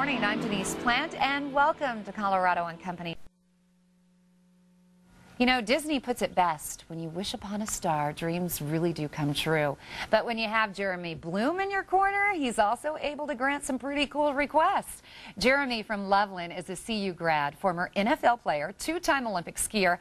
morning. I'm Denise Plant, and welcome to Colorado and Company. You know, Disney puts it best. When you wish upon a star, dreams really do come true. But when you have Jeremy Bloom in your corner, he's also able to grant some pretty cool requests. Jeremy from Loveland is a CU grad, former NFL player, two-time Olympic skier,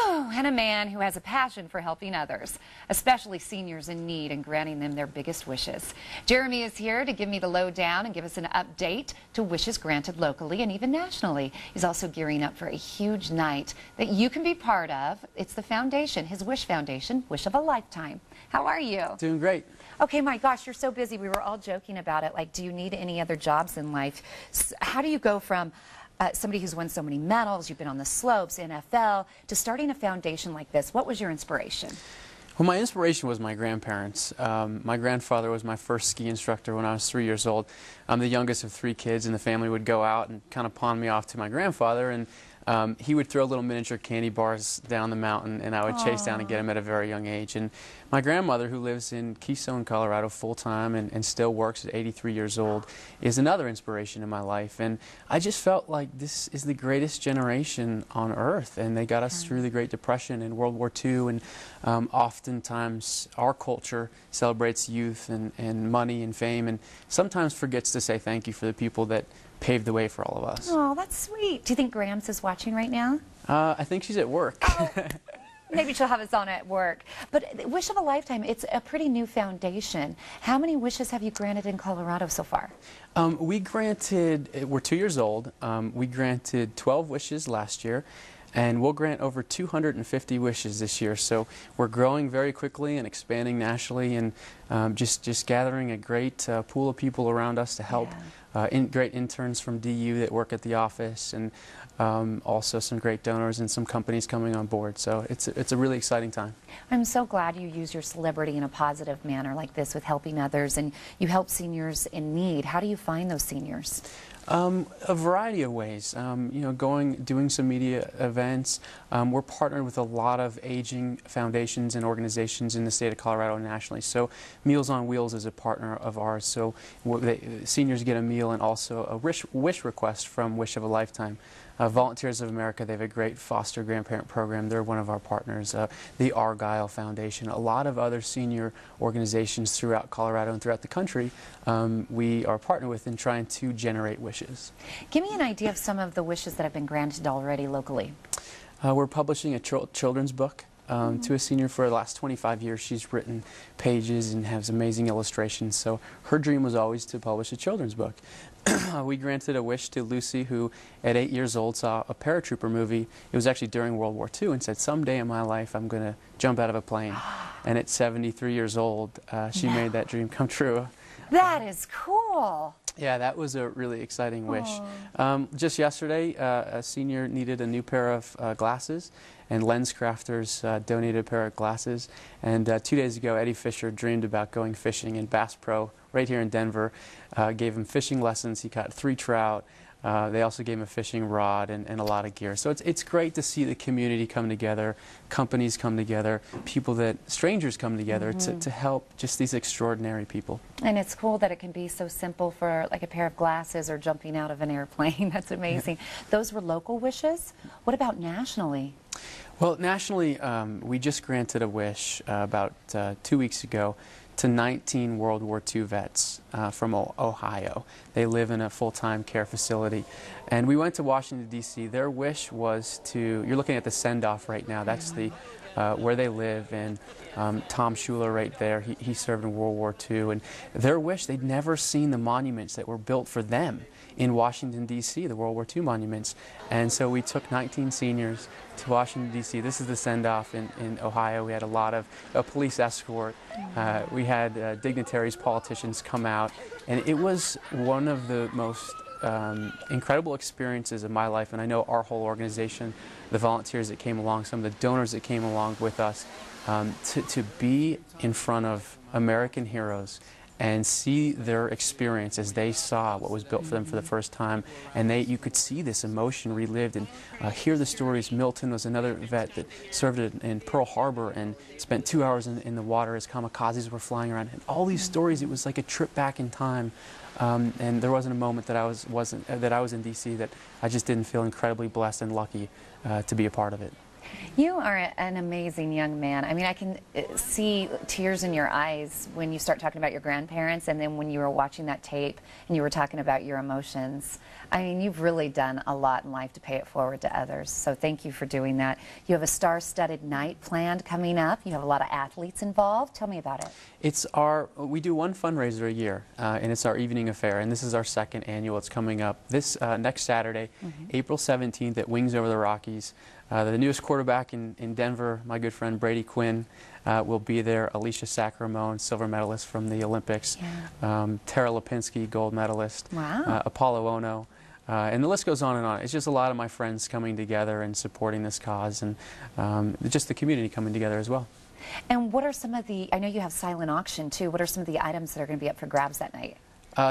and a man who has a passion for helping others, especially seniors in need, and granting them their biggest wishes. Jeremy is here to give me the lowdown and give us an update to wishes granted locally and even nationally. He's also gearing up for a huge night that you can be part of. It's the foundation, his Wish Foundation, Wish of a Lifetime. How are you? Doing great. Okay, my gosh, you're so busy. We were all joking about it. Like, do you need any other jobs in life? How do you go from somebody who's won so many medals, you've been on the slopes, NFL, to starting a foundation like this? What was your inspiration? Well, my inspiration was my grandparents. My grandfather was my first ski instructor when I was 3 years old. I'm the youngest of three kids, and the family would go out and kind of pawn me off to my grandfather, and he would throw little miniature candy bars down the mountain, and I would chase down and get them at a very young age. And my grandmother, who lives in Keystone, Colorado full-time and still works at 83 years old, is another inspiration in my life. And I just felt like this is the greatest generation on earth, and they got us through the Great Depression and World War II. And oftentimes our culture celebrates youth and money and fame, and sometimes forgets to say thank you for the people that paved the way for all of us. Oh, that's sweet. Do you think Grams is watching right now? I think she's at work. Oh, maybe she'll have us on at work. But Wish of a Lifetime, it's a pretty new foundation. How many wishes have you granted in Colorado so far? We're 2 years old. We granted 12 wishes last year, and we'll grant over 250 wishes this year. So we're growing very quickly and expanding nationally, and just gathering a great pool of people around us to help. Great interns from DU that work at the office, and also some great donors and some companies coming on board. So it's a really exciting time. I'm so glad you use your celebrity in a positive manner like this with helping others, and you help seniors in need. How do you find those seniors? A variety of ways. You know, doing some media events. We're partnered with a lot of aging foundations and organizations in the state of Colorado and nationally. So Meals on Wheels is a partner of ours. So seniors get a meal and also a wish request from Wish of a Lifetime. Volunteers of America, they have a great foster grandparent program. They're one of our partners. The Argyle Foundation, a lot of other senior organizations throughout Colorado and throughout the country we are partnered with in trying to generate wishes. Give me an idea of some of the wishes that have been granted already locally. We're publishing a children's book. To a senior for the last 25 years. She's written pages and has amazing illustrations, so her dream was always to publish a children's book. We granted a wish to Lucy, who at 8 years old saw a paratrooper movie. It was actually during World War II, and said, someday in my life I'm going to jump out of a plane. And at 73 years old, she made that dream come true. That is cool. Yeah, that was a really exciting wish. Just yesterday, a senior needed a new pair of glasses, and LensCrafters donated a pair of glasses. And 2 days ago, Eddie Fisher dreamed about going fishing, and Bass Pro, right here in Denver, gave him fishing lessons. He caught 3 trout. They also gave him a fishing rod and a lot of gear. So it's great to see the community come together, companies come together, strangers come together to help just these extraordinary people. And it's cool that it can be so simple for like a pair of glasses or jumping out of an airplane. That's amazing. Those were local wishes. What about nationally? Well, nationally, we just granted a wish about 2 weeks ago to 19 World War II vets from Ohio. They live in a full-time care facility. And we went to Washington, D.C. Their wish was to, you're looking at the send-off right now, that's the where they live, and Tom Schuler right there, he served in World War II. And their wish, they'd never seen the monuments that were built for them in Washington, D.C., the World War II monuments. And so we took 19 seniors to Washington, D.C. This is the send-off in Ohio. We had a lot of a police escort. We had dignitaries, politicians come out. And it was one of the most incredible experiences of my life. And I know our whole organization, the volunteers that came along, some of the donors that came along with us, to be in front of American heroes and see their experience as they saw what was built for them for the first time. And you could see this emotion relived and hear the stories. Milton was another vet that served in Pearl Harbor and spent 2 hours in the water as kamikazes were flying around. And all these stories, it was like a trip back in time. And there wasn't a moment that I was in D.C. that I just didn't feel incredibly blessed and lucky to be a part of it. You are an amazing young man. I mean, I can see tears in your eyes when you start talking about your grandparents, and then when you were watching that tape and you were talking about your emotions. I mean, you've really done a lot in life to pay it forward to others, so thank you for doing that. You have a star-studded night planned coming up. You have a lot of athletes involved. Tell me about it. We do one fundraiser a year, and it's our evening affair, and this is our second annual. It's coming up this next Saturday, April 17th at Wings Over the Rockies. The newest quarterback in Denver, my good friend Brady Quinn, will be there. Alicia Sacramone, silver medalist from the Olympics. Yeah. Tara Lipinski, gold medalist. Wow. Apollo Ono. And the list goes on and on. It's just a lot of my friends coming together and supporting this cause, and just the community coming together as well. And what are some of the, I know you have silent auction too, what are some of the items that are going to be up for grabs that night?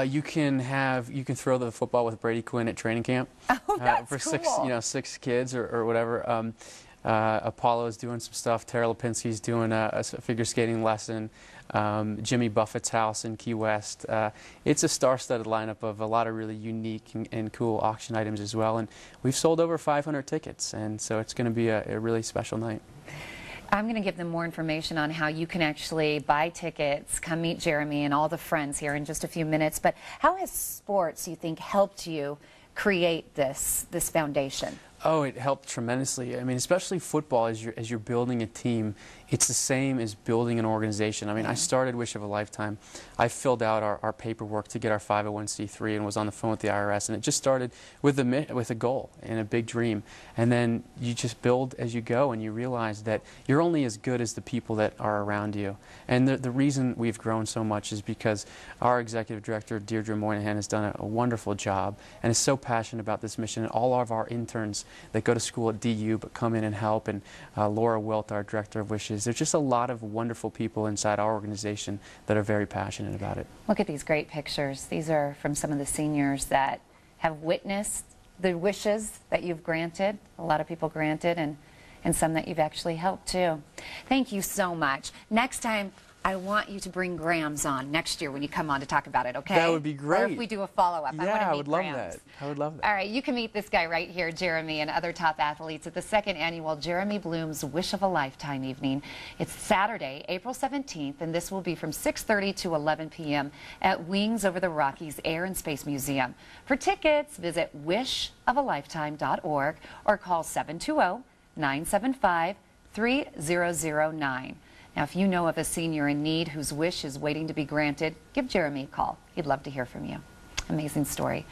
You can throw the football with Brady Quinn at training camp. Oh, that's for cool. six kids or whatever. Apollo is doing some stuff. Tara Lipinski's doing a figure skating lesson. Jimmy Buffett's house in Key West. It's a star-studded lineup of a lot of really unique and cool auction items as well. And we've sold over 500 tickets, and so it's going to be a really special night. I'm going to give them more information on how you can actually buy tickets, come meet Jeremy and all the friends here in just a few minutes. But how has sports, you think, helped you create this foundation? Oh, it helped tremendously. I mean, especially football, as you're building a team, it's the same as building an organization. I mean, I started Wish of a Lifetime. I filled out our paperwork to get our 501c3 and was on the phone with the IRS, and it just started with a goal and a big dream. And then you just build as you go, and you realize that you're only as good as the people that are around you. And the reason we've grown so much is because our executive director, Deirdre Moynihan, has done a wonderful job and is so passionate about this mission. And all of our interns that go to school at DU but come in and help, and Laura Wilt, our director of Wishes. There's just a lot of wonderful people inside our organization that are very passionate about it. Look at these great pictures. These are from some of the seniors that have witnessed the wishes that you've granted, a lot of people granted, and some that you've actually helped too. Thank you so much. Next time, I want you to bring Grams on next year when you come on to talk about it, okay? That would be great. Or if we do a follow-up. Yeah, I would love that. I would love that. All right, you can meet this guy right here, Jeremy, and other top athletes at the second annual Jeremy Bloom's Wish of a Lifetime evening. It's Saturday, April 17th, and this will be from 6:30 to 11 p.m. at Wings Over the Rockies Air and Space Museum. For tickets, visit wishofalifetime.org or call 720-975-3009. Now, if you know of a senior in need whose wish is waiting to be granted, give Jeremy a call. He'd love to hear from you. Amazing story.